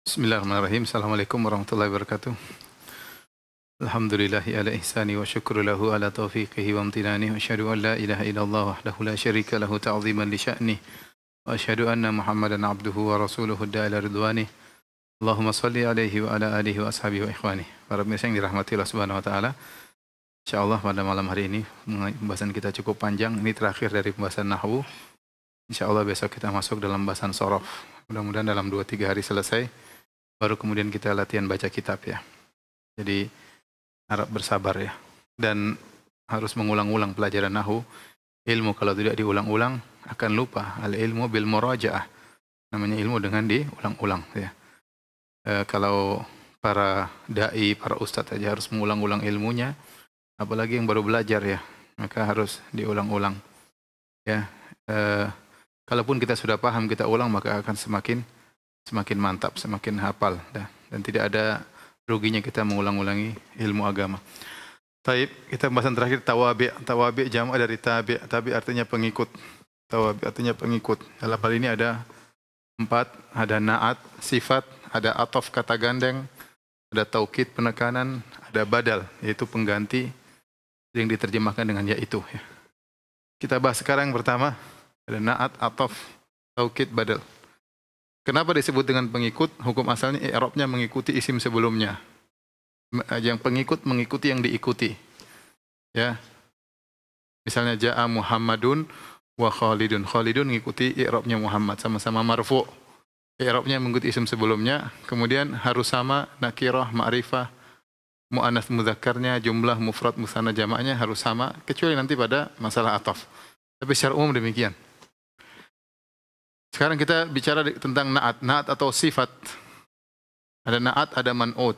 Bismillahirrahmanirrahim. Assalamualaikum warahmatullahi wabarakatuh. Alhamdulillahi ala ihsani wa syukru lahu ala taufiqihi wa amtinani wa asyhadu an la ilaha illallah wahdahu la syarika lahu ta'ziman li sya'nih wa asyhadu anna Muhammadan abduhu wa rasuluhu da'ila ridwanih. Allahumma salli alaihi wa ala alihi wa ashabihi wa ikhwani. Para pemirsa yang dirahmati Allah Subhanahu wa taala. Insyaallah pada malam hari ini pembahasan kita cukup panjang. Ini terakhir dari pembahasan nahwu. Insyaallah besok kita masuk dalam pembahasan shorof. Mudah-mudahan dalam 2-3 hari selesai. Baru kemudian kita latihan baca kitab ya. Jadi harap bersabar ya. Dan harus mengulang-ulang pelajaran nahwu. Ilmu kalau tidak diulang-ulang akan lupa. Al-ilmu bil murajaah. Namanya ilmu dengan diulang-ulang ya. Kalau para dai, para ustadz saja harus mengulang-ulang ilmunya. Apalagi yang baru belajar ya. Maka harus diulang-ulang. Ya. Kalaupun kita sudah paham, kita ulang maka akan semakin mantap, semakin hafal. Dan tidak ada ruginya kita mengulang-ulangi ilmu agama. Taib, kita pembahasan terakhir tawabi'. Tawabi' jamak dari tabi'. Tabi' artinya pengikut. Tawabi' artinya pengikut. Dalam hal ini ada 4. Ada na'at, sifat. Ada atof, kata gandeng. Ada taukid, penekanan. Ada badal, yaitu pengganti yang diterjemahkan dengan yaitu. Kita bahas sekarang yang pertama. Ada na'at, atof, taukid, badal. Kenapa disebut dengan pengikut? Hukum asalnya i'rabnya mengikuti isim sebelumnya. Yang pengikut mengikuti yang diikuti. Ya. Misalnya ja'a Muhammadun wa Khalidun. Khalidun mengikuti i'rabnya Muhammad, sama-sama marfu'. I'rabnya mengikuti isim sebelumnya, kemudian harus sama nakirah, ma'rifah, muannats mudzakarnya, jumlah mufrad musanna jamaknya harus sama kecuali nanti pada masalah ataf. Tapi secara umum demikian. Sekarang kita bicara tentang na'at. Na'at atau sifat. Ada na'at, ada man'ut.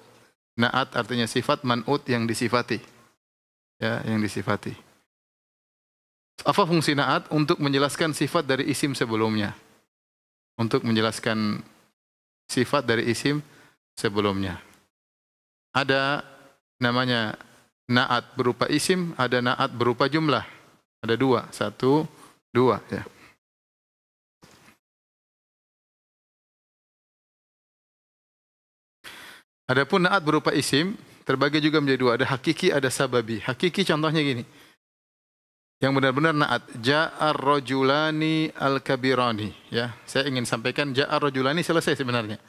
Na'at artinya sifat, man'ut yang disifati. Ya, yang disifati. Apa fungsi na'at? Untuk menjelaskan sifat dari isim sebelumnya. Untuk menjelaskan sifat dari isim sebelumnya. Ada namanya na'at berupa isim, ada na'at berupa jumlah. Ada 2. 1, 2 ya. Adapun na'at berupa isim terbagi juga menjadi 2. Ada hakiki, ada sababi. Hakiki contohnya gini. Yang benar-benar na'at. Ja'ar rajulani al-kabirani. Ya, saya ingin sampaikan ja'ar rajulani selesai sebenarnya.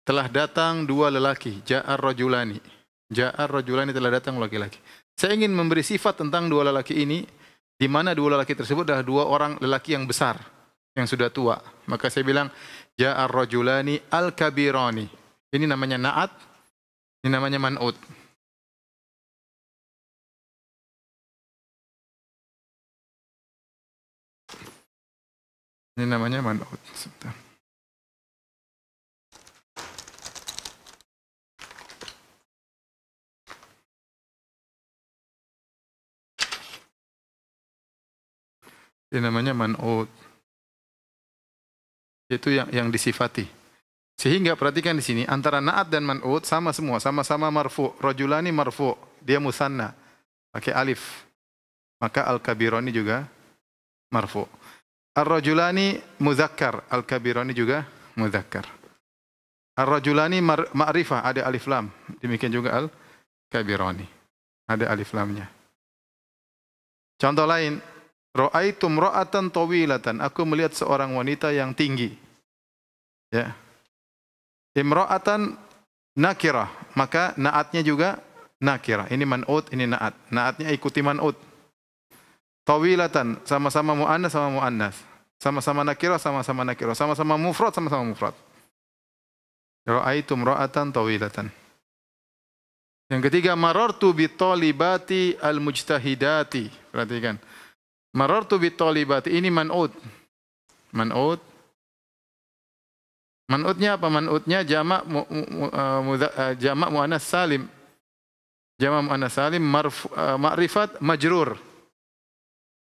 Telah datang 2 lelaki. Ja'ar rajulani. Ja'ar rajulani telah datang laki-laki. Saya ingin memberi sifat tentang 2 lelaki ini. Di mana 2 lelaki tersebut adalah 2 orang lelaki yang besar. Yang sudah tua. Maka saya bilang ja'ar rajulani al-kabirani. Ini namanya na'at. Ini namanya man'ut. Ini namanya man'ut. Sebentar. Ini namanya man'ut. Itu yang disifati. Sehingga perhatikan di sini antara na'at dan man'ut sama semua, sama-sama marfu'. Rajulani marfu', dia musanna, pakai alif. Maka al-kabirani juga marfu'. Ar-rajulani muzakkar, al-kabirani juga muzakkar. Ar-rajulani ma'rifah, ada alif lam. Demikian juga al-kabirani. Ada alif lamnya. Contoh lain, ra'aitu imra'atan tawilatan, aku melihat seorang wanita yang tinggi. Ya. Imra'atan nakirah, maka na'atnya juga nakirah. Ini man'ut, ini na'at. Na'atnya ikuti man'ut. Tawilatan, sama-sama mu'annas sama mu'annas. Sama-sama nakirah, sama-sama nakirah. Sama-sama mufrad, sama-sama mufrad. Ra'aitu imra'atan tawilatan. Yang ketiga, marartu bitalibati al-mujtahidati. Perhatikan. Marartu bitalibati, ini man'ut. Man'ut. Man'utnya apa? Man'utnya jamak muannas salim. Jamak muannas salim ma'rifat majrur.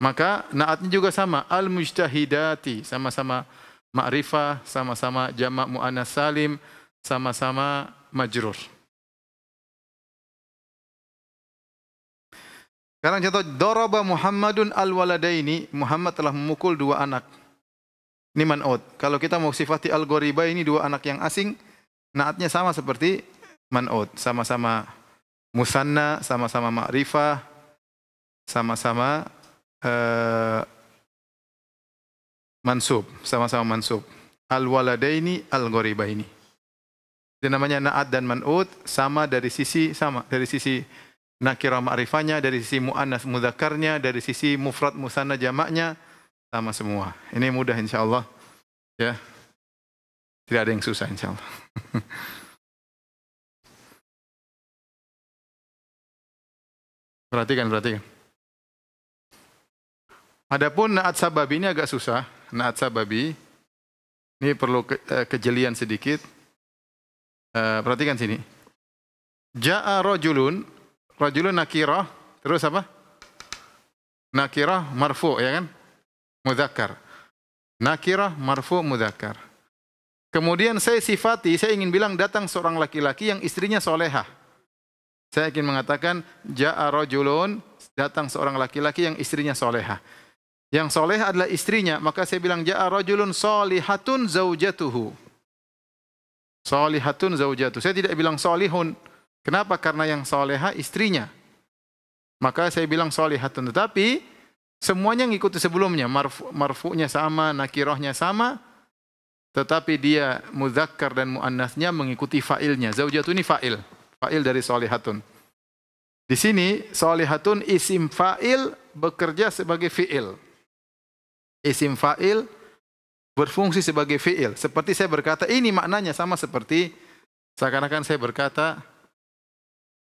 Maka na'atnya juga sama, al-mujtahidati, sama-sama ma'rifah, sama-sama jamak muannas salim, sama-sama majrur. Sekarang contoh, daraba Muhammadun al-waladaini, Muhammad telah memukul 2 anak. Ini man'ut. Kalau kita mau sifati al-ghoriba ini 2 anak yang asing, naatnya sama seperti man'ut, sama-sama musanna, sama-sama ma'rifah, sama-sama mansub, sama-sama mansub. Al-waladaini al-ghoribaini. Itu namanya naat dan man'ut sama dari sisi nakirah ma'rifahnya, dari sisi mu'annas mudzakarnya, dari sisi mufrad musanna jamaknya sama semua. Ini mudah insyaallah. Ya. Tidak ada yang susah insyaallah. Perhatikan. Adapun naat sababi ini agak susah. Naat sababi ini perlu kejelian sedikit. Perhatikan sini. Ja'a rajulun nakirah, terus apa? Nakirah marfu, ya kan? Mudzakkar. Nakirah marfu mudzakkar. Kemudian saya ingin bilang datang seorang laki-laki yang istrinya solehah. Saya ingin mengatakan ja'a rajulun, datang seorang laki-laki yang istrinya solehah. Yang solehah adalah istrinya, maka saya bilang ja'a rajulun solihatun zaujatuhu. Solihatun zaujatuhu. Saya tidak bilang solihun. Kenapa? Karena yang solehah istrinya. Maka saya bilang solihatun. Tetapi semuanya ngikuti sebelumnya. Marfu'nya sama, nakirahnya sama. Tetapi dia mudzakkar dan muannasnya mengikuti fa'ilnya. Zaujatu ini fa'il. Fa'il dari solihatun. Di sini solihatun isim fa'il bekerja sebagai fi'il. Isim fa'il berfungsi sebagai fi'il. Seperti saya berkata, ini maknanya sama seperti seakan-akan saya berkata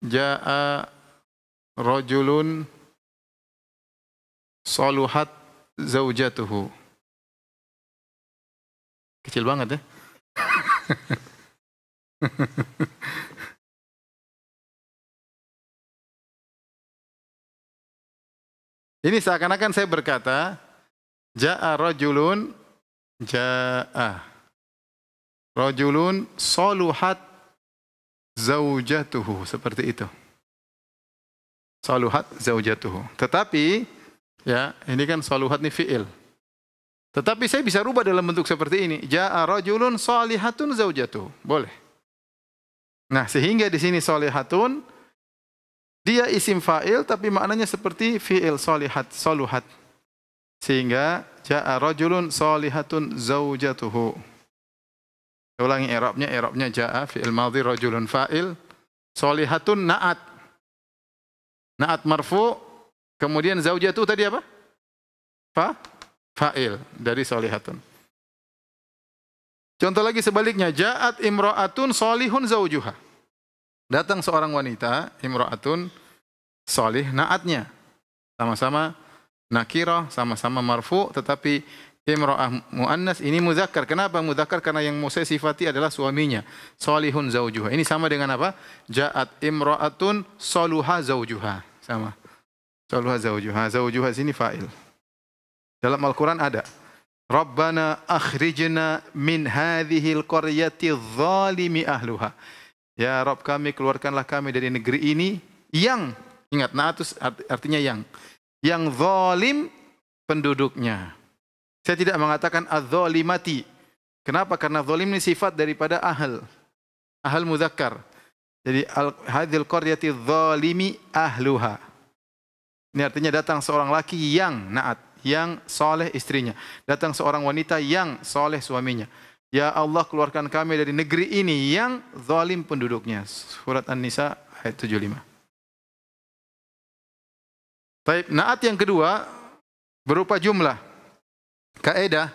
ja'a rajulun saluhat zaujatuhu. Kecil banget ya. Ini seakan-akan saya berkata ja'a rajulun saluhat zaujatuhu, seperti itu. Saluhat zaujatuhu. Tetapi ya, ini kan saluhat ini fi'il. Tetapi saya bisa rubah dalam bentuk seperti ini. Ja'a rajulun salihatun zaujatuhu. Boleh. Nah, sehingga di sini salihatun dia isim fa'il tapi maknanya seperti fi'il salihat, saluhat. Sehingga ja'a rajulun salihatun zaujatuhu. Saya ulangi i'rabnya ja'a fi'il madhi rajulun fa'il, salihatun na'at. Na'at marfu, kemudian zaujatuhu tadi apa? Fa'il dari salihatun. Contoh lagi sebaliknya, ja'at imra'atun salihun zaujuha. Datang seorang wanita, imra'atun salih, na'atnya. Sama-sama nakirah, sama-sama marfu, tetapi imra'ah muannas ini mudzakkar. Kenapa mudzakkar? Karena yang mau saya sifati adalah suaminya. Salihun zaujuha. Ini sama dengan apa? Ja'at imra'atun saluha zaujuha. Sama. Saluha zaujuha. Zaujuha sini fa'il. Dalam Al-Quran ada. Rabbana akhrijna min hadhil qaryati zalimi ahluha. Ya Rabb kami, keluarkanlah kami dari negeri ini yang, ingat, na'atus artinya yang zalim penduduknya. Saya tidak mengatakan az-zalimati. Kenapa? Karena zalim ini sifat daripada ahal mudzakkar. Jadi hadhil qaryati zalimi ahluha. Ini artinya datang seorang laki yang na'at, yang soleh istrinya. Datang seorang wanita yang soleh suaminya. Ya Allah, keluarkan kami dari negeri ini yang zalim penduduknya. Surat An-Nisa ayat 75. Baik, naat yang kedua berupa jumlah. Kaidah,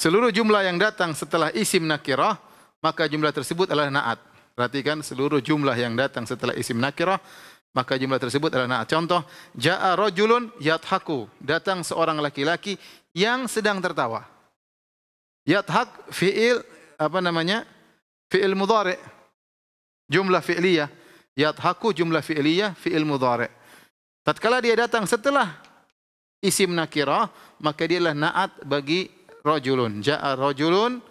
seluruh jumlah yang datang setelah isim nakirah, maka jumlah tersebut adalah naat. Perhatikan, seluruh jumlah yang datang setelah isim nakirah, maka jumlah tersebut adalah naat. Contoh, ja'a rajulun yadhaku. Datang seorang laki-laki yang sedang tertawa. Yadhak fi'il fi'il mudhari'. Jumlah fi'liyah. Yadhaku jumlah fi'liyah, fi'il mudhari'. Tatkala dia datang setelah isim nakirah, maka dia adalah naat bagi rajulun. Ja'a rajulun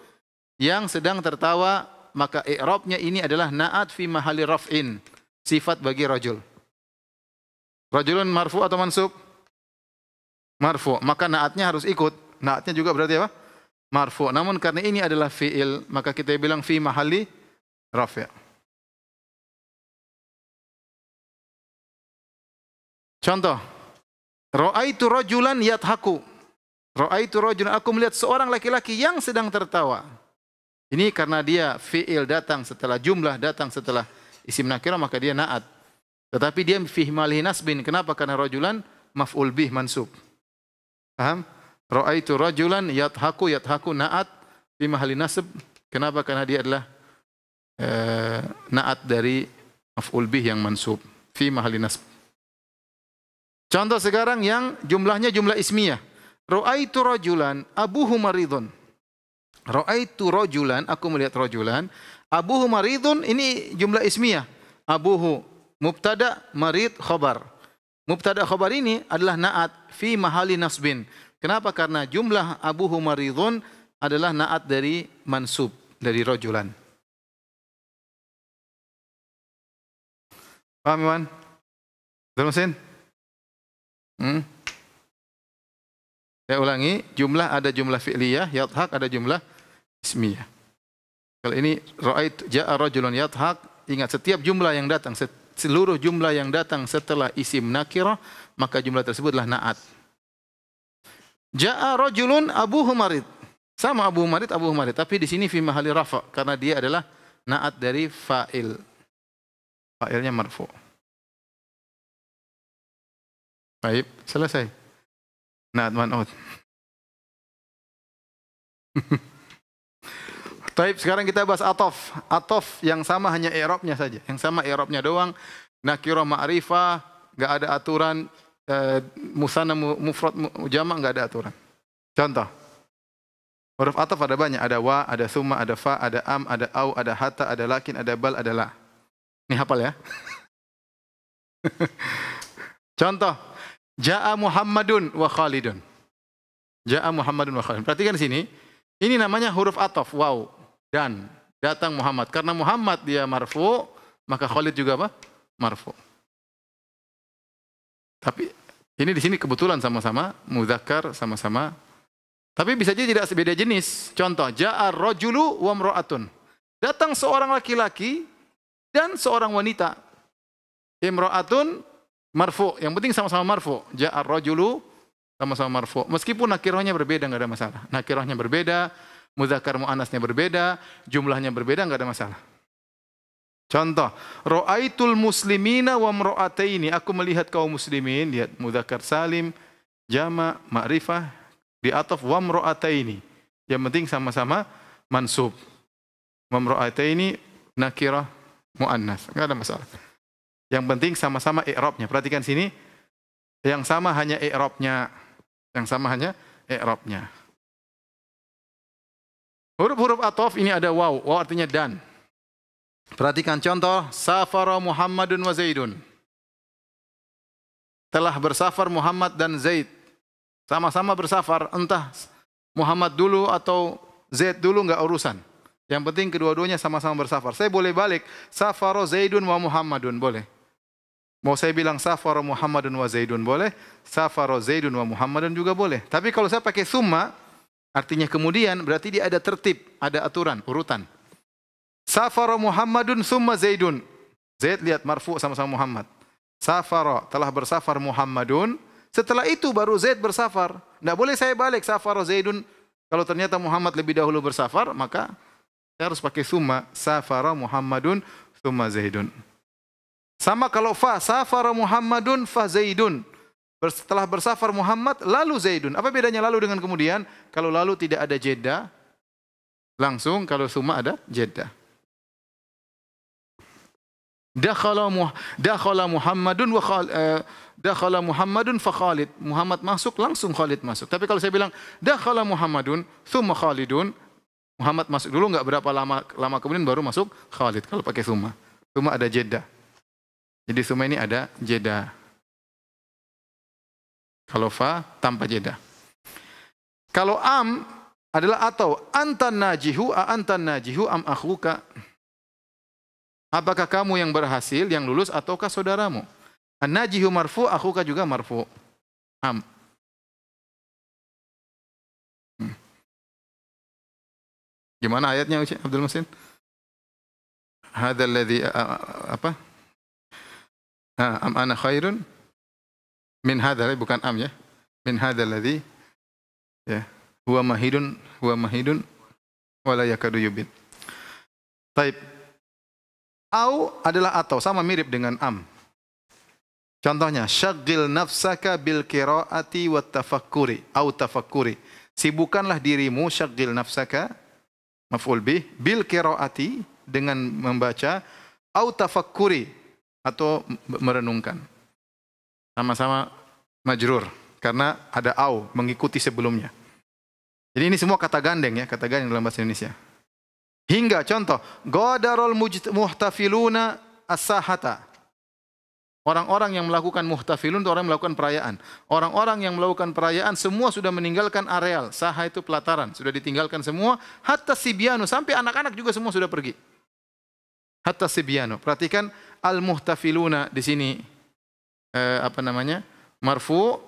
yang sedang tertawa, maka i'rabnya ini adalah naat fi mahalli raf'in. Sifat bagi rajul. Rajulun marfu atau mansub? Marfu. Maka naatnya harus ikut. Naatnya juga berarti apa? Marfu. Namun karena ini adalah fi'il, maka kita bilang fi mahalli rafi'. Contoh, ra'aitu rajulan yadhaku. Ra'aitu rajulan, aku melihat seorang laki-laki yang sedang tertawa. Ini karena dia fi'il datang setelah jumlah, datang setelah isim nakirah, maka dia na'at. Tetapi dia fi malihi nasbin. Kenapa? Karena rajulan maf'ul bih mansub. Paham? Ra'aitu rajulan yadhaku, yadhaku na'at fi mahalli nasb. Kenapa? Karena dia adalah na'at dari maf'ul bih yang mansub fi mahalli nasb. Contoh sekarang yang jumlahnya jumlah ismiyah. Ra'aitu rajulan abuhu maridun. Ra'aitu rajulan, aku melihat rajulan. Abuhu maridun, ini jumlah ismiyah. Abuhu mubtada, marid khabar. Mubtada khabar ini adalah na'at fi mahali nasbin. Kenapa? Karena jumlah abuhu maridun adalah na'at dari mansub, dari rajulan. Paham, Iwan? Betul, Mesin? Saya ulangi, jumlah ada jumlah fi'liyah, yadhak ada jumlah ismiyah. Kalau ini ra'ait ja'a rajulun yadhak, ingat setiap jumlah yang datang, seluruh jumlah yang datang setelah isim nakirah, maka jumlah tersebut adalah na'at. Ja'a rajulun abuhu marid. Sama abuhu marid, tapi di sini fi mahali rafa karena dia adalah na'at dari fa'il. Fa'ilnya marfu'. Baik, selesai. Na'at man'ut. Taib, sekarang kita bahas atof. Atof yang sama hanya i'rabnya saja. Yang sama i'rabnya doang. Nakirah ma'rifah, enggak ada aturan. Musanna mufrad jama' enggak ada aturan. Contoh. Huruf atof ada banyak. Ada wa, ada summa, ada fa, ada am, ada au, ada hatta, ada lakin, ada bal, ada la. Ini hafal ya. Contoh. Ja'a Muhammadun wa Khalidun. Ja'a Muhammadun wa Khalidun. Perhatikan sini. Ini namanya huruf atof. Wow. Dan datang Muhammad. Karena Muhammad dia marfu, maka Khalid juga apa? Marfu. Tapi ini di sini kebetulan sama-sama mudzakkar, sama-sama. Tapi bisa jadi tidak beda jenis. Contoh, ja'a rajulu wa imra'atun. Datang seorang laki-laki dan seorang wanita. Imra'atun marfu. Yang penting sama-sama marfu. Ja'a rajulu sama-sama marfu. Meskipun nakirahnya berbeda enggak ada masalah. Nakirahnya berbeda, mudzakkar muannasnya berbeda, jumlahnya berbeda enggak ada masalah. Contoh, ra'aitul muslimina wa imra'ataini. Aku melihat kaum muslimin, lihat mudzakkar salim, jama', ma'rifah, di ataf wa imra'ataini. Yang penting sama-sama mansub. Wa imra'ataini nakirah muannas, enggak ada masalah. Yang penting sama-sama i'rabnya. Perhatikan sini. Yang sama hanya i'rabnya. Yang sama hanya i'rabnya. Huruf-huruf ataf ini ada waw. Waw artinya dan. Perhatikan contoh. Safara Muhammadun wa Zaidun. Telah bersafar Muhammad dan Zaid. Sama-sama bersafar. Entah Muhammad dulu atau Zaid dulu enggak urusan. Yang penting kedua-duanya sama-sama bersafar. Saya boleh balik. Safara Zaidun wa Muhammadun. Boleh. Mau saya bilang safara Muhammadun wa Zaidun boleh, safara Zaidun wa Muhammadun juga boleh. Tapi kalau saya pakai summa, artinya kemudian, berarti dia ada tertib, ada aturan, urutan. Safara Muhammadun summa Zaidun. Zaid lihat marfu sama-sama Muhammad. Safara telah bersafar Muhammadun, setelah itu baru Zaid bersafar. Tidak boleh saya balik safara Zaidun. Kalau ternyata Muhammad lebih dahulu bersafar, maka saya harus pakai summa. Safara Muhammadun summa Zaidun. Sama kalau fa, safara Muhammadun fa Zaidun. Setelah bersafar Muhammad, lalu Zaidun. Apa bedanya lalu dengan kemudian? Kalau lalu tidak ada jeda, langsung. Kalau summa ada jeda. Dakhala Muhammadun wa dakhala Muhammadun fa Khalid. Muhammad masuk, langsung Khalid masuk. Tapi kalau saya bilang dakhala Muhammadun summa Khalidun, Muhammad masuk dulu, enggak berapa lama kemudian baru masuk Khalid. Kalau pakai summa. Summa ada jeda. Jadi summa ini ada jeda. Kalau fa tanpa jeda. Kalau am adalah atau antan najihu am akhuka. Apakah kamu yang berhasil, yang lulus ataukah saudaramu? An-najihu marfu, akhuka juga marfu. Am. Gimana ayatnya Abdul Musin? hadzal ladzi apa? Am ana khairun min hadzal, bukan am ya. Min hadzal ladzi ya. Huwa mahidun wala yakadu yubin. Taib. Au adalah atau, sama mirip dengan am. Contohnya, syaghil nafsaka bil qiraati wat tafakkuri au tafakkuri. Sibukkanlah dirimu, syaghil nafsaka maf'ul bih, bil qiraati dengan membaca, au tafakkuri atau merenungkan. Sama-sama majrur karena ada au mengikuti sebelumnya. Jadi ini semua kata gandeng ya, kata gandeng dalam bahasa Indonesia. Hingga contoh, qadarul muhtafiluna as-sahata. Orang-orang yang melakukan muhtafilun itu orang yang melakukan perayaan. Orang-orang yang melakukan perayaan semua sudah meninggalkan areal. Saha itu pelataran, sudah ditinggalkan semua. Hatta sibyanu, sampai anak-anak juga semua sudah pergi. Hatta sibyanu. Perhatikan al-muhtafiluna di sini marfu,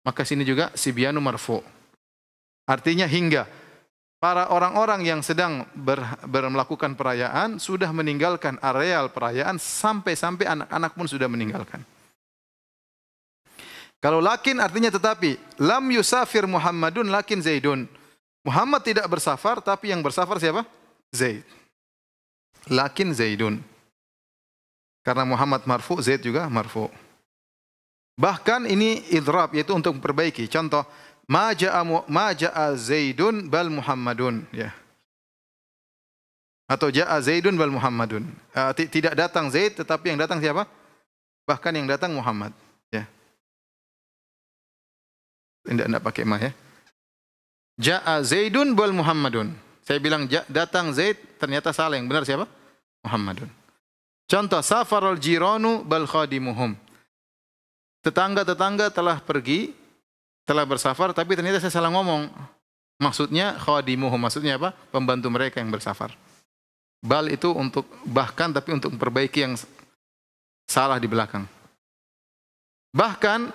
maka sini juga sibyanu marfu. Artinya hingga para orang-orang yang sedang melakukan perayaan sudah meninggalkan areal perayaan, sampai-sampai anak-anak pun sudah meninggalkan. Kalau lakin artinya tetapi. Lam yusafir Muhammadun lakin Zaidun. Muhammad tidak bersafar, tapi yang bersafar siapa? Zaid. Lakin Zaidun. Karena Muhammad marfu, Zaid juga marfu. Bahkan ini idrab, yaitu untuk memperbaiki. Contoh, ma ja'a Zaidun bal Muhammadun, ya. Atau ja'a Zaidun bal Muhammadun. Tidak datang Zaid, tetapi yang datang siapa? Bahkan yang datang Muhammad, ya. Tidak pakai ma ya. Ja'a Zaidun bal Muhammadun. Saya bilang datang Zaid, ternyata salah, yang benar siapa? Muhammadun. Contoh, safarul jiranu bal khadimuhum. Tetangga-tetangga telah pergi, telah bersafar, tapi ternyata saya salah ngomong. Maksudnya khadimuhum, maksudnya apa? Pembantu mereka yang bersafar. Bal itu untuk bahkan, tapi untuk memperbaiki yang salah di belakang. Bahkan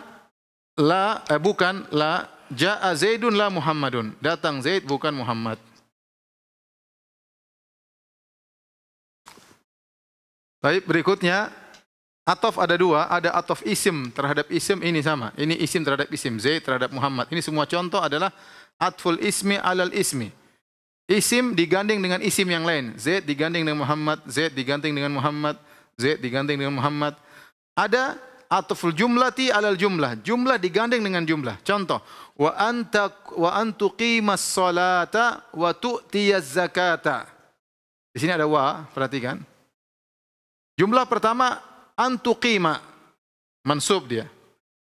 bukan la ja'a Zaidun la Muhammadun. Datang Zaid bukan Muhammad. Baik, berikutnya atof ada dua, ada atof isim terhadap isim, ini sama. Ini isim terhadap isim, Zaid terhadap Muhammad. Ini semua contoh adalah atful ismi alal ismi. Isim digandeng dengan isim yang lain. Zaid digandeng dengan Muhammad, Zaid digandeng dengan Muhammad, Zaid digandeng dengan Muhammad. Ada atful jumlati alal jumlah. Jumlah digandeng dengan jumlah. Contoh, wa antuqimas salata wa tu'tiyaz zakata. Di sini ada wa, perhatikan. Jumlah pertama antuqima, mansub dia.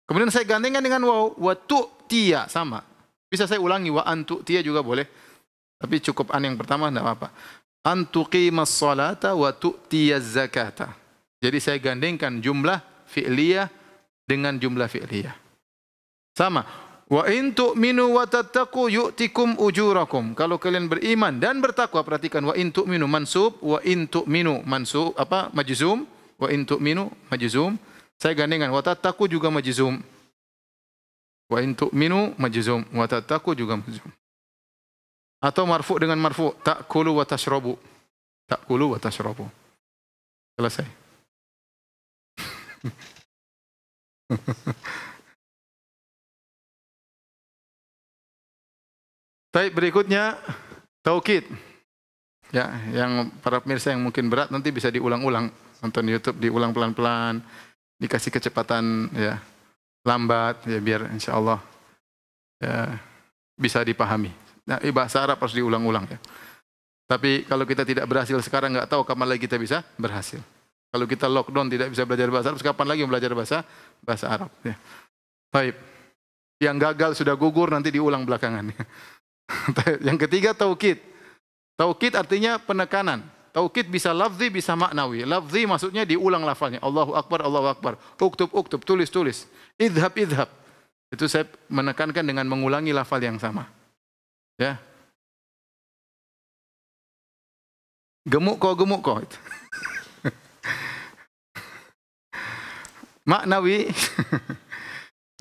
Kemudian saya gandengkan dengan waw, wa tu'tiya, sama. Bisa saya ulangi, wa antu'tiya juga boleh. Tapi cukup an yang pertama, tidak apa-apa. Antuqimas salata wa tu'tiyaz zakata. Jadi saya gandengkan jumlah fi'liyah dengan jumlah fi'liyah. Sama. Wa in tu'minu wa tattaqu yu'tikum ujurakum. Kalau kalian beriman dan bertakwa, perhatikan, wa in tu'minu mansub, wa in tu'minu mansub, majzum. Wa in tu'minu majzum. Saya gandengkan wa tattaqu juga majzum. Wa in tu'minu majzum, wa tattaqu juga majzum. Atau marfu dengan marfu, ta'kulu wa tashrabu. Ta'kulu wa tashrabu. Selesai. Baik, berikutnya taukid. Ya, yang para pemirsa yang mungkin berat nanti bisa diulang-ulang. Nonton YouTube, diulang pelan-pelan, dikasih kecepatan ya lambat ya, biar insyaallah ya bisa dipahami. Nah, bahasa Arab harus diulang-ulang ya. Tapi kalau kita tidak berhasil sekarang, nggak tahu kapan lagi kita bisa berhasil. Kalau kita lockdown tidak bisa belajar bahasa Arab, kapan lagi belajar bahasa Arab ya. Baik. Yang gagal sudah gugur, nanti diulang belakangan. Yang ketiga taukid. Taukid artinya penekanan. Taukid bisa lafzi, bisa maknawi. Lafzi maksudnya diulang lafalnya. Allahu Akbar, Allahu Akbar. Uktub, uktub, tulis, tulis. Idhab, idhab. Itu saya menekankan dengan mengulangi lafal yang sama. Ya. Gemuk kau, gemuk kau. Maknawi.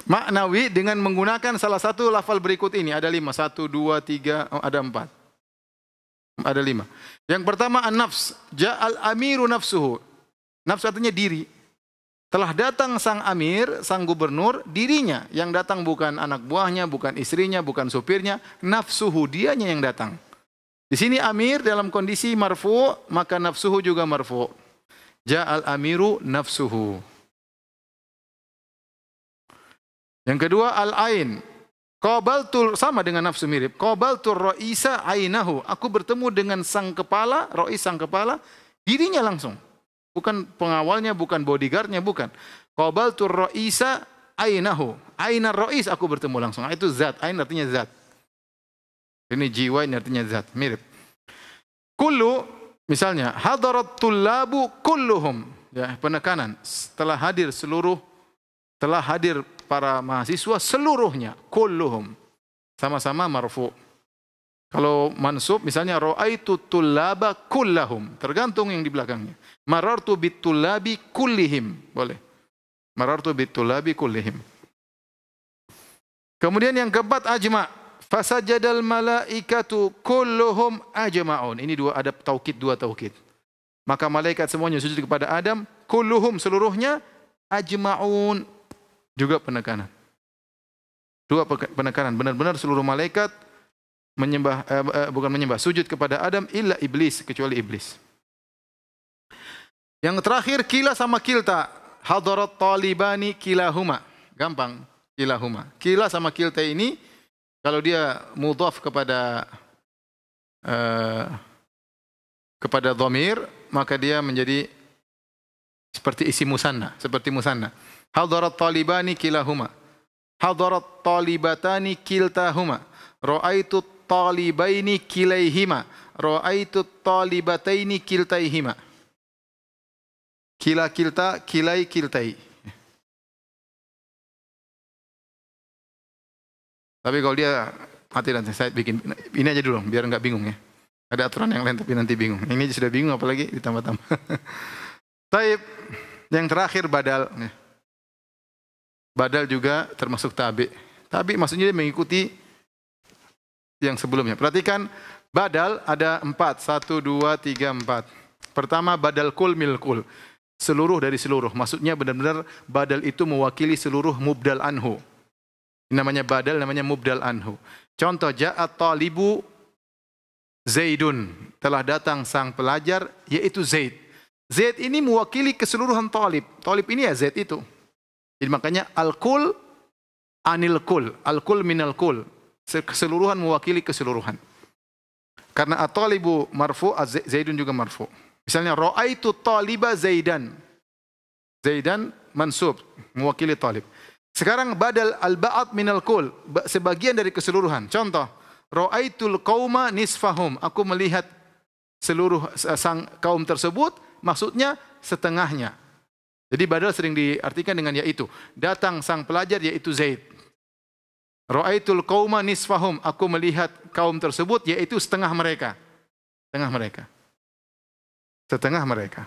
Maknawi dengan menggunakan salah satu lafal berikut ini. Ada 5. 1, 2, 3, ada 4. Ada 5. Yang pertama an-nafs. Ja'al amiru nafsuhu. Nafs artinya diri. Telah datang sang amir, sang gubernur, dirinya. Yang datang bukan anak buahnya, bukan istrinya, bukan supirnya. Nafsuhu, dianya yang datang. Di sini amir dalam kondisi marfu, maka nafsuhu juga marfu. Ja'al amiru nafsuhu. Yang kedua al-ain. Qabaltul, sama dengan nafsu mirip. Qabaltul ra'isa ainahu. Aku bertemu dengan sang kepala, ra'is sang kepala, dirinya langsung. Bukan pengawalnya, bukan bodyguardnya, bukan. Qabaltul ra'isa ainahu. Ainar ra'is, aku bertemu langsung. Itu zat. Ain artinya zat. Ini jiwa, ini artinya zat. Mirip. Kullu, misalnya, hadarat tullabu kulluhum. Ya, penekanan. Telah hadir para mahasiswa seluruhnya. Kulluhum. Sama-sama marfu. Kalau mansub, misalnya, ra'aitu tullaba kullahum. Tergantung yang di belakangnya. Marartu bitullabi kullihim. Boleh. Marartu bitullabi kullihim. Kemudian yang keempat, ajma'. Fasajadal malaikatu kulluhum ajma'un. Ini ada dua taukid. Maka malaikat semuanya sujud kepada Adam. Kulluhum seluruhnya. Ajma'un. Juga penekanan. Dua penekanan. Benar-benar seluruh malaikat sujud kepada Adam illa iblis, kecuali iblis. Yang terakhir kila sama kilta. Hadarat talibani kilahuma. Gampang, kilahuma. Kila sama kilta ini kalau dia mudhaf kepada dhamir, maka dia menjadi seperti isi musanna, seperti musanna. Hadarat talibani kilahuma. Hadarat talibatani kiltahuma. Ra'aitu talibaini kilaihima. Ra'aitu talibataini kiltaihima. Kila kilta, kilai kiltai. Tapi kalau dia mati nanti saya bikin ini aja dulu biar enggak bingung ya. Ada aturan yang lain tapi nanti bingung. Ini sudah bingung apalagi ditambah-tambah. Taib. Yang terakhir badal. Badal juga termasuk tabi. Tabi maksudnya dia mengikuti yang sebelumnya. Perhatikan badal ada 4. 1, 2, 3, 4. Pertama badal kul mil kul. Seluruh dari seluruh. Maksudnya benar-benar badal itu mewakili seluruh mubdal anhu. Ini namanya badal, namanya mubdal anhu. Contoh, ja'at talibu Zaidun. Telah datang sang pelajar, yaitu Zaid. Zaid ini mewakili keseluruhan talib. Talib ini ya Zaid itu. Jadi makanya al-kul anil kul. Al-kul minal kul. Keseluruhan mewakili keseluruhan. Karena at-talibu marfu, Zaidun juga marfu. Misalnya, ra'aitu taliba Zaidan. Zaidan mansub, mewakili talib. Sekarang badal al-ba'at minal kul. Sebagian dari keseluruhan. Contoh, ra'aitul qauma nisfahum. Aku melihat seluruh sang kaum tersebut, maksudnya setengahnya. Jadi badal sering diartikan dengan yaitu. Datang sang pelajar yaitu Zaid. Ra'aitul qauma nisfahum. Aku melihat kaum tersebut yaitu setengah mereka. Setengah mereka. Setengah mereka.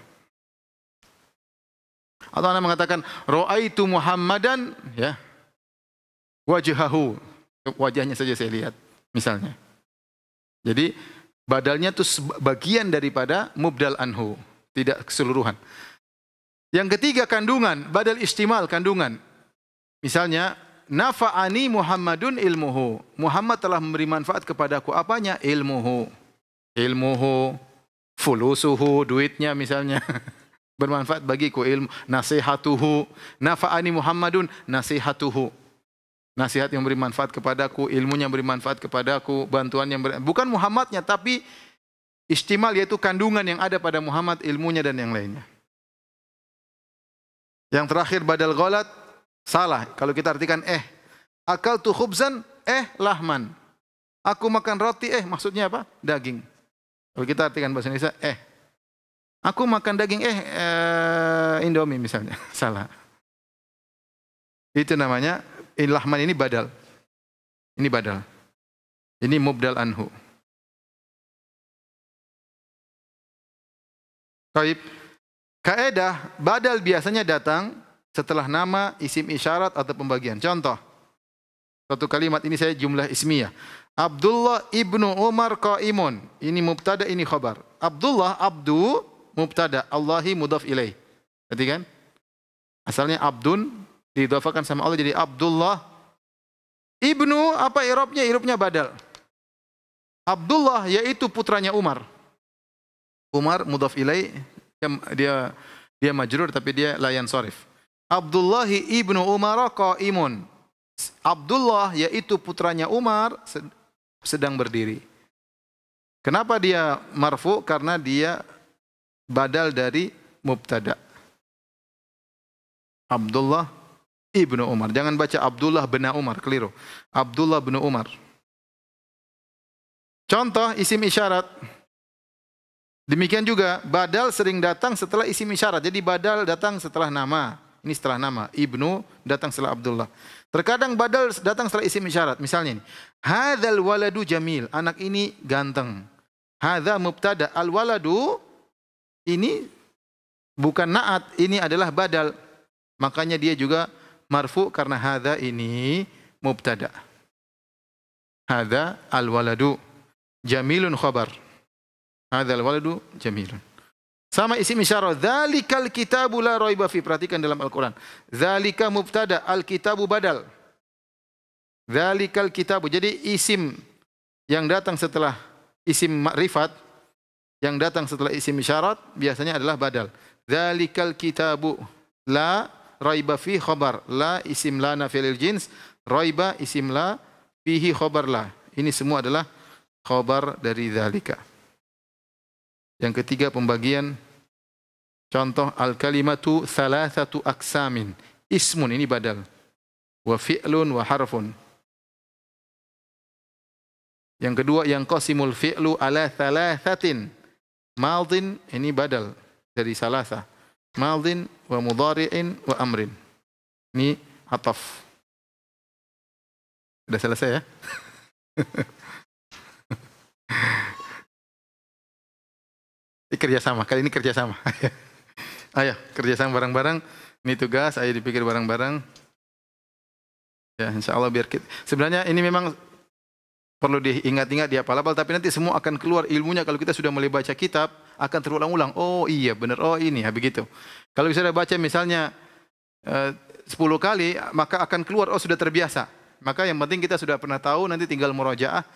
Atau Anda mengatakan ra'aitu Muhammadan ya. Wajhahu. Wajahnya saja saya lihat misalnya. Jadi badalnya itu bagian daripada mubdal anhu, tidak keseluruhan. Yang ketiga kandungan, badal istimal kandungan. Misalnya nafa'ani Muhammadun ilmuhu. Muhammad telah memberi manfaat kepadaku. Apanya? Ilmuhu. Ilmuhu, fulusuhu, duitnya misalnya. Bermanfaat bagiku ilmu. Nasihatuhu. Nafa'ani Muhammadun nasihatuhu. Nasihat yang beri manfaat kepadaku, ilmunya beri manfaat kepadaku, bantuan yang bukan Muhammadnya, tapi istimal yaitu kandungan yang ada pada Muhammad, ilmunya dan yang lainnya. Yang terakhir badal ghalat, salah. Kalau kita artikan akaltu khubzan, lahman. Aku makan roti, maksudnya apa? Daging. Kalau kita artikan bahasa Indonesia, aku makan daging, Indomie misalnya. Salah. Itu namanya lahman, ini badal. Ini badal. Ini mubdal anhu. Baik. Kaedah badal biasanya datang setelah nama, isim isyarat atau pembagian. Contoh. Satu kalimat ini saya jumlah ismiyah. Abdullah ibnu Umar qaimun. Ini mubtada, ini khabar. Abdullah, abdu, mubtada. Allahi mudhaf ilaih. Berarti kan? Asalnya abdun, diidhafakan sama Allah jadi Abdullah. Ibnu, apa i'rabnya? I'rabnya badal. Abdullah yaitu putranya Umar. Umar mudhaf ilaih, dia majrur tapi dia la yansharif. Abdullahi ibnu Umar qaimun. Abdullah yaitu putranya Umar sedang berdiri. Kenapa dia marfu? Karena dia badal dari mubtada. Abdullah ibnu Umar. Jangan baca Abdullah bin Umar, keliru. Abdullah bin Umar. Contoh isim isyarat. Demikian juga badal sering datang setelah isim isyarat. Jadi badal datang setelah nama. Ini setelah nama. Ibnu datang setelah Abdullah. Terkadang badal datang setelah isim isyarat. Misalnya ini. Hadzal waladu jamil. Anak ini ganteng. Hadza mubtada. Al waladu ini bukan naat. Ini adalah badal. Makanya dia juga marfu karena hadza ini mubtada. Hadza al waladu jamilun khabar. Hadza al waladu jamilun. Sama isim isyarat. Dzalikal kitabu la raiba fi. Perhatikan dalam Al-Quran. Dzalika mubtada, al-kitabu badal. Dzalikal kitabu. Jadi isim yang datang setelah isim makrifat, yang datang setelah isim isyarat, biasanya adalah badal. Dzalikal kitabu la raiba fi khabar. La isim la nafilil jins. Raiba isim la fihi khabar la. Ini semua adalah khabar dari dzalika. Yang ketiga pembagian contoh al-kalimatu thalathatu aksamin. Ismun ini badal. Wa fi'lun wa harfun. Yang kedua yang qasimul fi'lu ala thalathatin. Madin ini badal dari salasa. Madin wa mudhari'in wa amrin. Ini ataf. Sudah selesai ya? Ini kerjasama, kali ini kerjasama. Ayo, kerjasama bareng-bareng. Ini tugas, ayo dipikir bareng-bareng. Ya, insya Allah biar kita. Sebenarnya ini memang perlu diingat-ingat, dihafal-hafal, tapi nanti semua akan keluar ilmunya kalau kita sudah mulai baca kitab, akan terulang-ulang. Oh iya, benar. Oh ini, ya begitu. Kalau bisa baca misalnya 10 kali, maka akan keluar, oh sudah terbiasa. Maka yang penting kita sudah pernah tahu, nanti tinggal murojaah.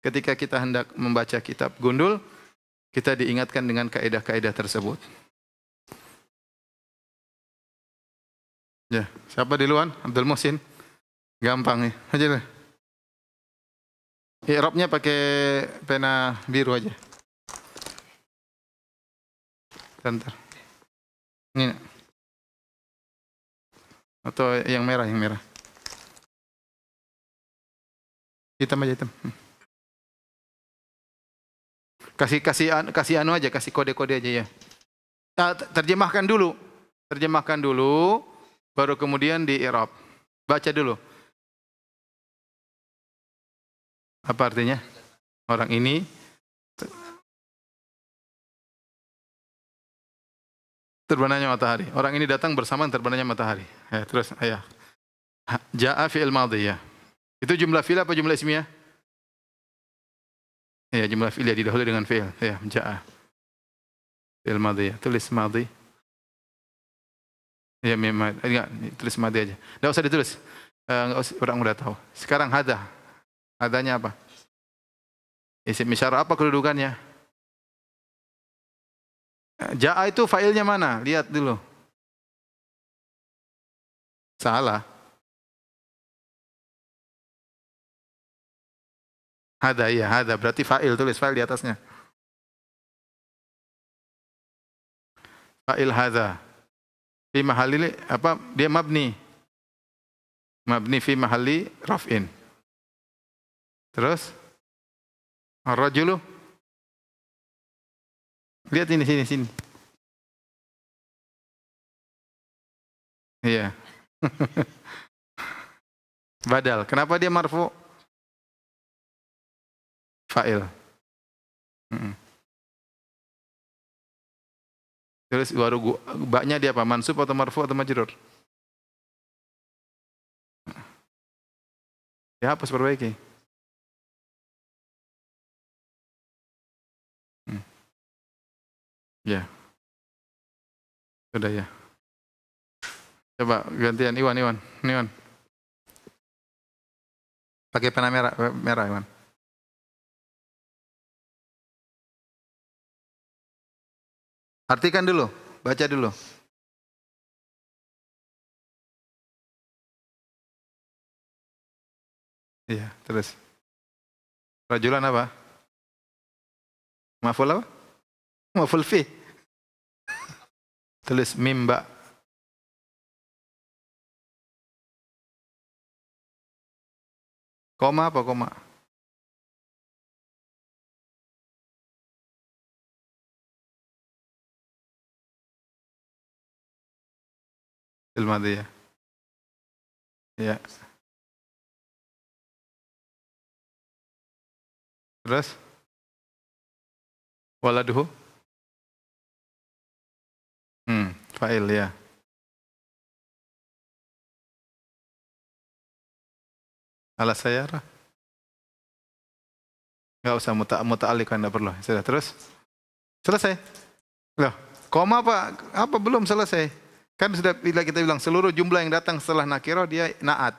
Ketika kita hendak membaca kitab gundul, kita diingatkan dengan kaidah-kaidah tersebut. Ya, siapa duluan? Abdul Muhsin. Gampang nih. Aja lah. I'rabnya pakai pena biru aja. Bentar. Ini. Atau yang merah, yang merah. Hitam aja, hitam. Kasih anu aja, kasih kode-kode aja ya. Terjemahkan dulu. Terjemahkan dulu, baru kemudian di i'rab. Baca dulu. Apa artinya? Orang ini terbenamnya matahari. Orang ini datang bersamaan terbenamnya matahari. Ya, terus ayah. Ja'a fi'il madhi ya. Itu jumlah fi'il apa jumlah ismiyah? Ya, jumlah fi'il ya, didahului dengan fi'il. Ya, ja'a. Fi'il madhi ya. Tulis madhi. Ya, memang enggak, tulis madhi aja. Enggak usah ditulis. Enggak usah, orang udah tahu. Sekarang hadza. Hadzanya apa? Isim isyarah apa kedudukannya? Ja'a itu fa'ilnya mana? Lihat dulu. Salah. Hadza ya, hadza berarti fa'il, tulis fa'il di atasnya. Fa'il hadza. Fi mahalli apa? Dia mabni. Mabni fi mahalli raf'in. Terus ar-rajulu. Lihat ini sini. Iya. Badal. Kenapa dia marfu? Fa'il. Terus baru baknya dia apa? Mansub atau marfu atau majrur? Ya, hapus perbaiki. Ya, sudah ya. Coba gantian Iwan. Iwan. Pakai pena merah Iwan. Artikan dulu, baca dulu. Iya, terus. Rajulan apa? Maf'ul apa? Maf'ul fi. Tulis mimba. Koma apa koma? Ilmadi ya. Ya. Terus? Waladuhu? Fa'il ya. Ala sayara? Enggak usah muta'alliq kan, enggak perlu. Sudah, terus? Selesai. Loh, koma apa? Apa belum selesai? Kan sudah kita bilang seluruh jumlah yang datang setelah nakirah dia naat.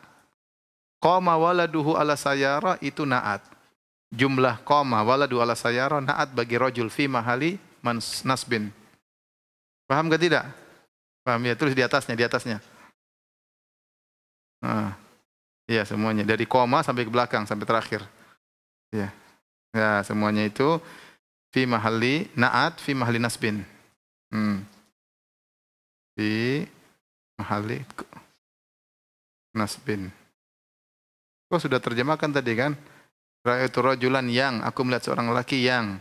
Koma waladuhu ala sayara itu naat. Jumlah koma waladu ala sayara naat bagi rajul fi mahali nasbin. Paham gak tidak? Paham ya, terus di atasnya. Nah, iya semuanya dari koma sampai ke belakang sampai terakhir. Ya. Ya, semuanya itu fi mahali naat fi mahali nasbin. Fi mahali nasbin. Kau sudah terjemahkan tadi kan? Ra'aitu rajulan yang, aku melihat seorang lelaki yang.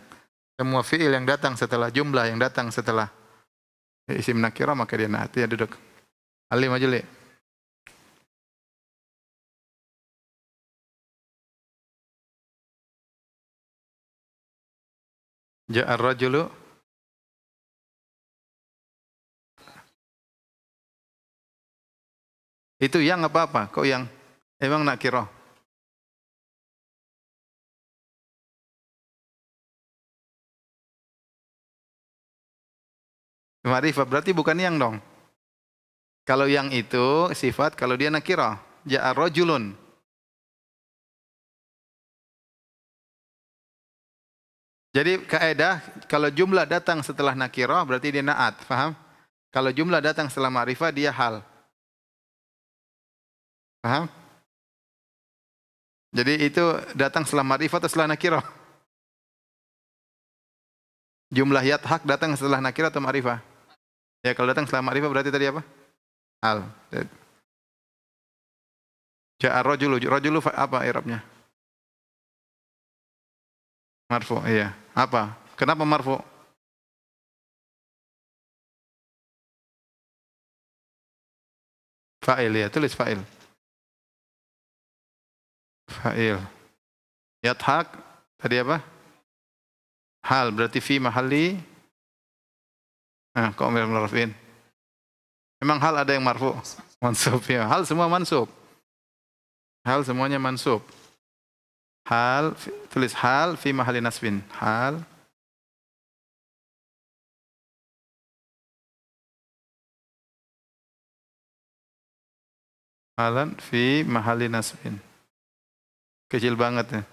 Semua fi'il yang datang setelah jumlah yang datang setelah isim nakirah maka dia naat. Ya, duduk. Ali maju, Li. Ja'ar rajulu. Itu yang apa-apa? Kok yang? Emang nakirah? Ma'rifah berarti bukan yang dong. Kalau yang itu sifat, kalau dia nakirah. Ja'ar rajulun. Jadi kaidah kalau jumlah datang setelah nakirah berarti dia naat, paham? Kalau jumlah datang setelah ma'rifah dia hal. Paham? Jadi itu datang setelah ma'rifah atau setelah nakirah? Jumlah yathak datang setelah nakirah atau ma'rifah? Ya kalau datang setelah ma'rifah berarti tadi apa? Hal. Ja'a rajulu. Rajulu apa i'rabnya? Marfu, iya. Apa? Kenapa marfu? Fa'il ya, tulis fa'il. Fa'il. Yathak tadi apa? Hal berarti fi mahalli. Nah, kok marfu'in? Memang hal ada yang marfu? Mansub ya. Hal semua mansub. Hal semuanya mansub. Hal, tulis hal fi mahalli nasbin. Hal. Halan fi mahalli nasbin. Kecil banget ya.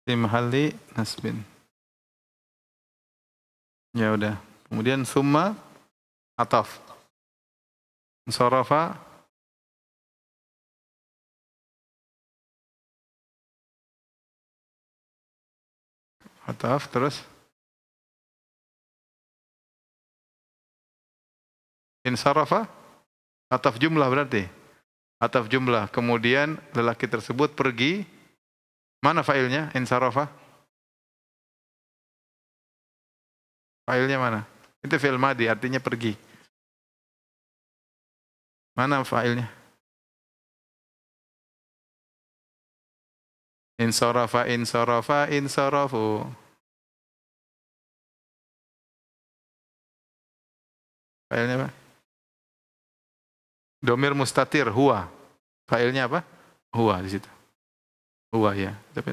Fi mahalli nasbin. Ya udah. Kemudian summa ataf. Sarafa ataf terus insarafa ataf jumlah berarti. Ataf jumlah. Kemudian lelaki tersebut pergi. Mana failnya? Insarafa. Failnya mana? Itu fi'il madi artinya pergi. Mana failnya? Insarafa insarafu. Fa'ilnya apa? Domir mustatir, huwa. Fa'ilnya apa? Huwa di situ. Huwa ya. Tapi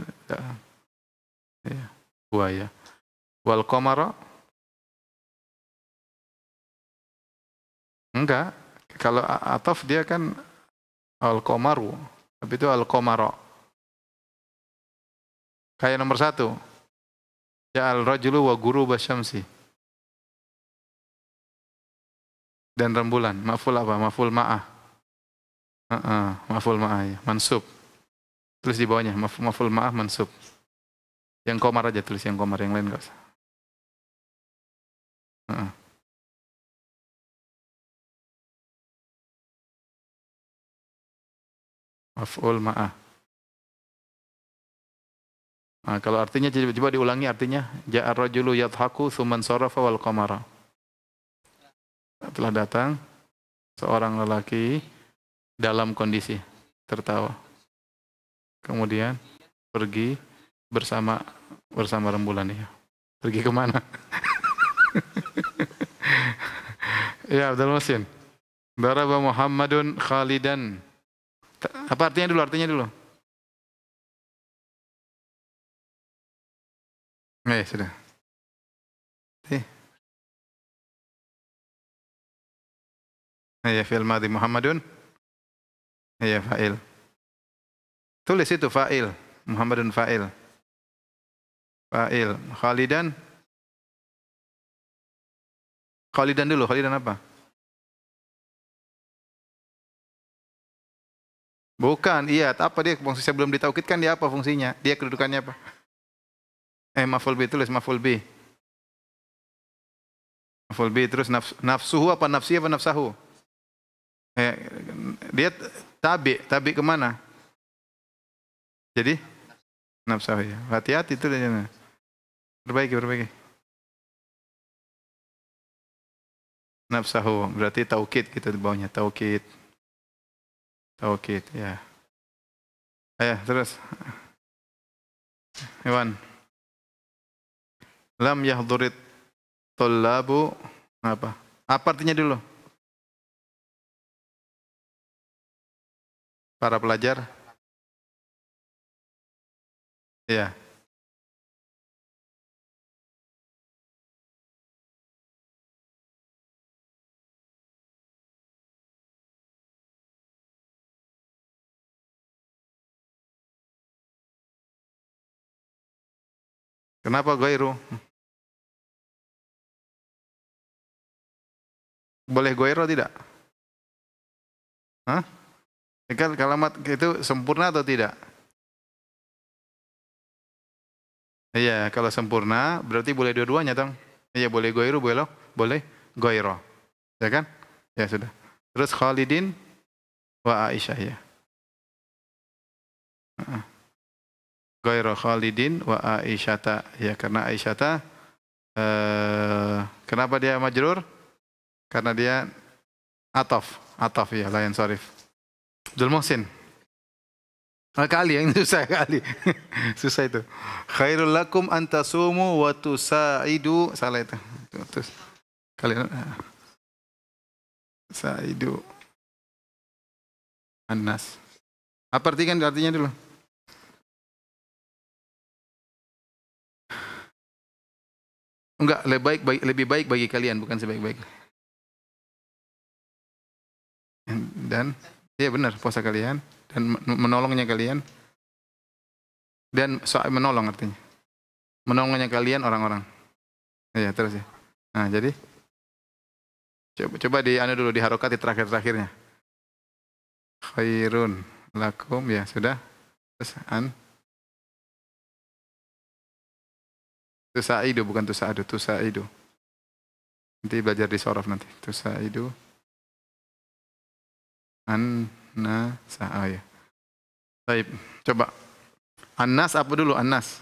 ya. Huwa ya. Wal qamara? Enggak. Kalau ataf dia kan al qamaru. Tapi itu al qamara. Kayak nomor 1. Ja'al rajulu wa ghuruba syamsi. Dan rembulan. Maf'ul apa? Maf'ul ma'ah. Maf'ul ma'ah ya. Mansub. Tulis di bawahnya. Maf'ul ma'ah mansub. Yang qamar aja tulis yang qamar. Yang lain enggak usah. Maf'ul ma'ah. Nah, kalau artinya coba diulangi artinya. Ja'ar rajulu yadhaku tsumman sarafa wal qamara. Telah datang seorang lelaki dalam kondisi tertawa. Kemudian pergi bersama rembulan ya. Pergi kemana? Ya, Abdul Muhsin. Daraba Muhammadun Khalidan. Apa artinya dulu? Artinya dulu. Sudah. Ya, fi'il madhi Muhammadun. Ya, fa'il. Tulis itu fa'il. Muhammadun fa'il. Fa'il. Khalidan. Khalidan dulu. Khalidan apa? Bukan, iya. Apa dia fungsinya belum ditaukidkan, dia apa fungsinya? Dia kedudukannya apa? Maf'ul bi, tulis maf'ul bi. Maf'ul bi, terus nafsuhu apa nafsi apa nafsahu? Dia tabi kemana? Jadi nafsahu ya. Hati-hati itu dia. Perbaiki. Nafsahu berarti taukid kita di bawahnya, taukid ya. Ayo terus. Hewan. Lam yahdurit tullabu apa? Apa artinya dulu? Para pelajar. Iya. Kenapa goiru? Boleh goiru tidak? Hah? Kan kalimat itu sempurna atau tidak? Iya, kalau sempurna berarti boleh dua-duanya dong. Iya, boleh goiru, boleh goiro. Ya kan? Ya sudah. Terus Khalidin wa Aisyah ya. Goiro Khalidin wa Aisyata ya, karena Aisyata kenapa dia majrur? Karena dia ataf ya, la yansarif. Abdul Muhsin. Kali yang susah kali. Susah itu. Khairul lakum antasumu wa tusaidu, salah itu. Terus kalian saidu annas. Apa artinya dulu? Enggak, lebih baik bagi kalian, bukan sebaik-baik. Dan ya benar, puasa kalian dan menolongnya kalian, dan menolong artinya menolongnya kalian orang-orang. Ya terus ya. Nah jadi coba di anu dulu, di harokati terakhirnya. Khairun lakum ya sudah. Terus tusaidu, bukan tusaidu, tusaidu. Nanti belajar di sorof nanti. Tusaidu ya. Baik, coba. Annas apa dulu? Annas.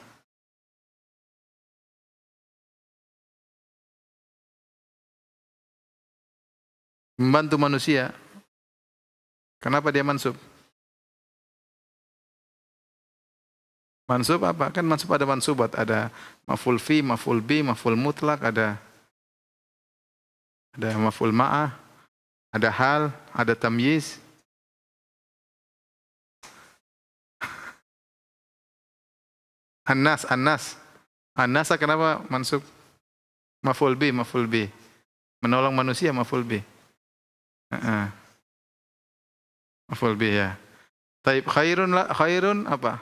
Membantu manusia. Kenapa dia mansub? Mansub apa? Kan mansub ada mansubat, ada maf'ul fi, maf'ul bi, maf'ul mutlak, ada Ada maf'ul ma'ah, ada hal, ada tamyiz. Annas, annas. Annasa kenapa mansub? Maf'ul bi, maf'ul bi. Menolong manusia maf'ul bi. Heeh. Maf'ul bi ya. Taib khairun la, khairun apa?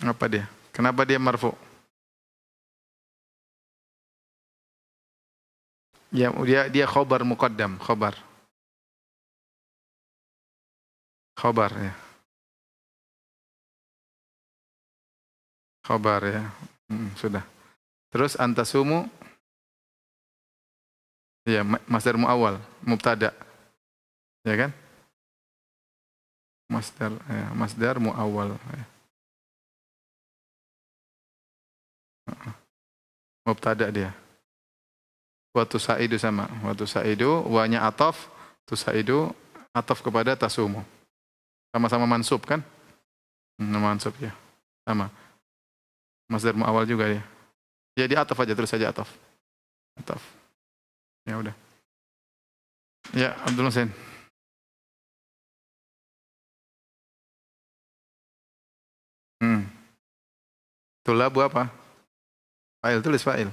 Apa dia? Kenapa dia marfu? Ya, dia khobar muqaddam, khobar. Khobar ya. Khobar ya. Sudah. Terus antasumu ya masdar muawwal, mubtada. Ya kan? Masdar muawwal ya. Mubtada dia. Wa tusaidu sama. Wa tusaidu wa-nya ataf, tusaidu ataf kepada tasumu. Sama-sama mansub kan? Mansub ya. Sama. Masdar muawwal juga ya. Ya di ataf aja, terus saja ataf. Ataf. Ya udah. Ya, Abdul Husain. Tulabu apa? Fa'il, tulis fa'il.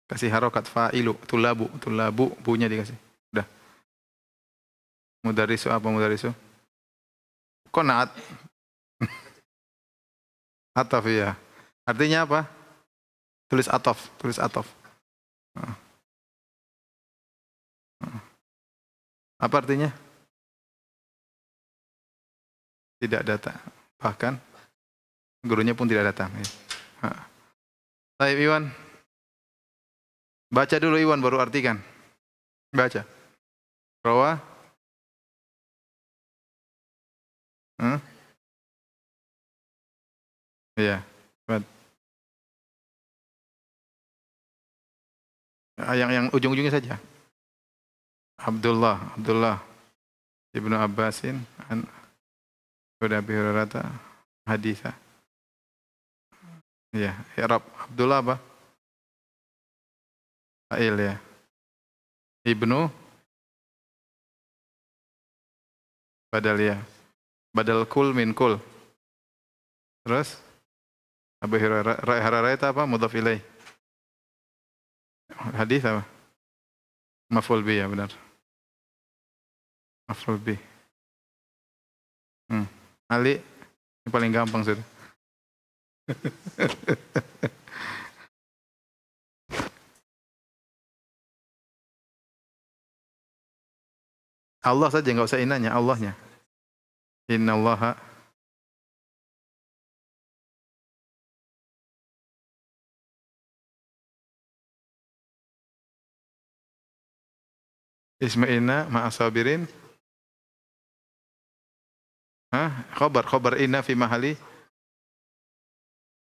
Kasih harokat fa'ilu, tulabu, tulabu, bunya dikasih. Udah. Mudarisu apa mudarisu? Kok naat? Ataf ya. Artinya apa? Tulis ataf, tulis ataf. Apa artinya? Tidak datang. Bahkan gurunya pun tidak datang. Baik Iwan. Baca dulu Iwan baru artikan. Baca. Rawa. Iya. Yang ujung-ujungnya saja. Abdullah Ibnu Abbasin an Abi Hurairah haditha. Iya, i'rab Abdullah apa? Fa'il ya. Ibnu badal ya. Badal kul min kul. Terus Abu Hurairah itu apa? Mudhaf ilaih. Hadis apa? Maf'ul bi ya benar. Maf'ul bi. Ali ini paling gampang sudah. Allah saja nggak usah inanya, Allahnya. Innallaha Isma'inna ma'asabirin. Khobar inna fi mahali.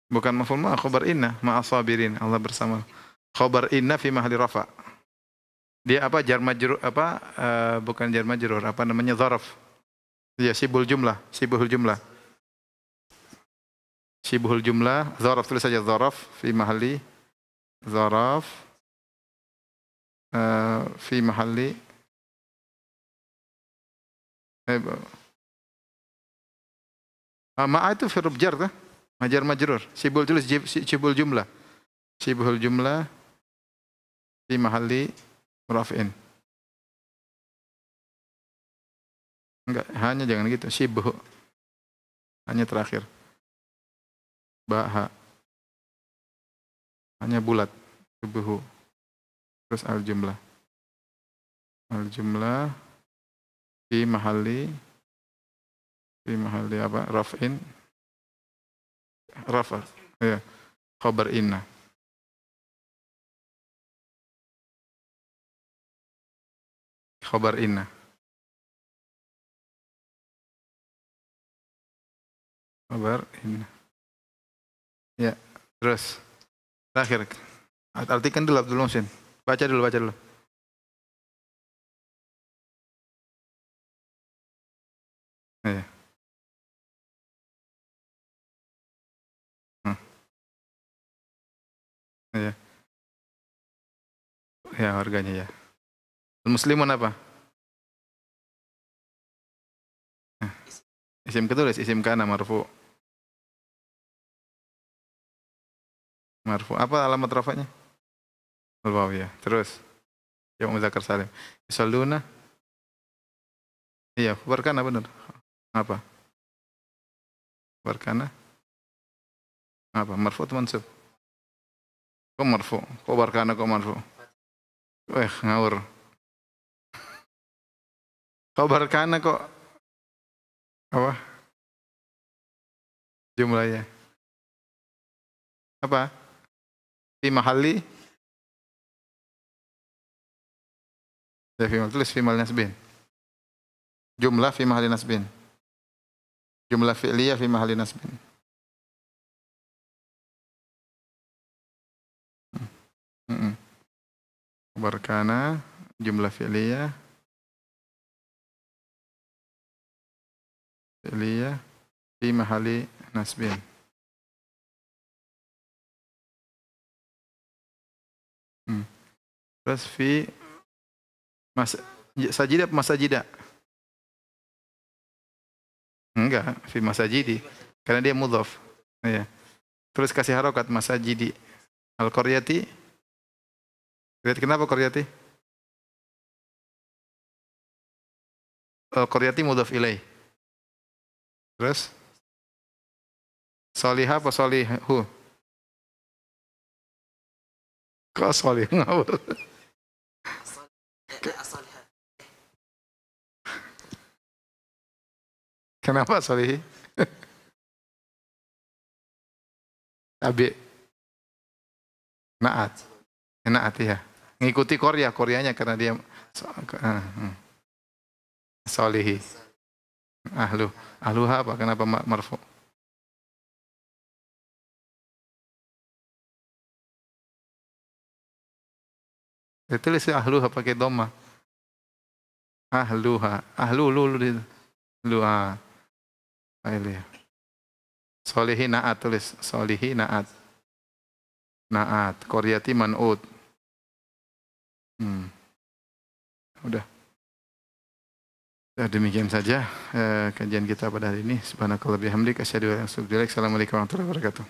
Bukan maf'ul ma, khobar inna ma'asabirin. Allah bersama. Khobar inna fi mahali rafa. Dia apa? Jar majrur apa? Bukan jar majrur, apa namanya? Dzaraf. Ya, sibul jumlah, sibul jumlah. Sibul jumlah, dzaraf tulis saja dzaraf fi mahali. Dzaraf fi mahali ma'a itu huruf jar tuh. Majar majrur. Sibul tulis sibul jumlah. Sibul jumlah fi mahali raf'in. Enggak, hanya jangan gitu. Sibhu. Hanya terakhir. Baha. Hanya bulat. Sibhu. Terus al jumlah. Al jumlah fi mahali apa? Raf'in. Rafa. Ya. Khabar inna. Khabar inna. Khabar inna. Ya. Terus. Terakhir. Artikan dulu Abdul Muhsin. Baca dulu. Ya. Ya, ya harganya ya. Muslimun apa? Isim ketulis, isim kana marfu. Marfu. Apa alamat rafanya? Al-waw ya. Terus yang muzakkar salim. Yusalluna. Iya, khabar kana benar. Apa? Khabar kana? Apa? Marfu atau mansub? Kok marfu? Khabar kana kok marfu? Ngawur. Khabar kana kok apa? Jumlahnya. Apa? Fi mahalli. Ya, fi tulis fi mahal nasbin. Jumlah fi mahalli nasbin. Jumlah fi'liyah fi mahalli nasbin. Khabar kana jumlah fi'liyah fi mahalli nasbin. Terus fi sajida apa masajida? Enggak, fi masajidi. Karena dia mudhaf. Iya. Terus kasih harokat masajidi. Al-qaryati. Kenapa qaryati? Qaryati mudhaf ilaih. Terus solihah apa solihu? Kok solih ngawur? Kenapa solihi? Abi naat. Naat ya. Ngikuti Koreanya karena dia solihi. Ahluha apa? Kenapa marfu? Ditulis ahluha pakai dhamma. Ahluha. Luha. Ini. Solihi naat tulis. Solihi naat. Naat. Qaryati man'ud. Udah. Demikian saja kajian kita pada hari ini. Subhanakallah bihamdik asyhadu an la ilaha illa anta astaghfiruka wa atubu ilaik. Assalamualaikum warahmatullahi wabarakatuh.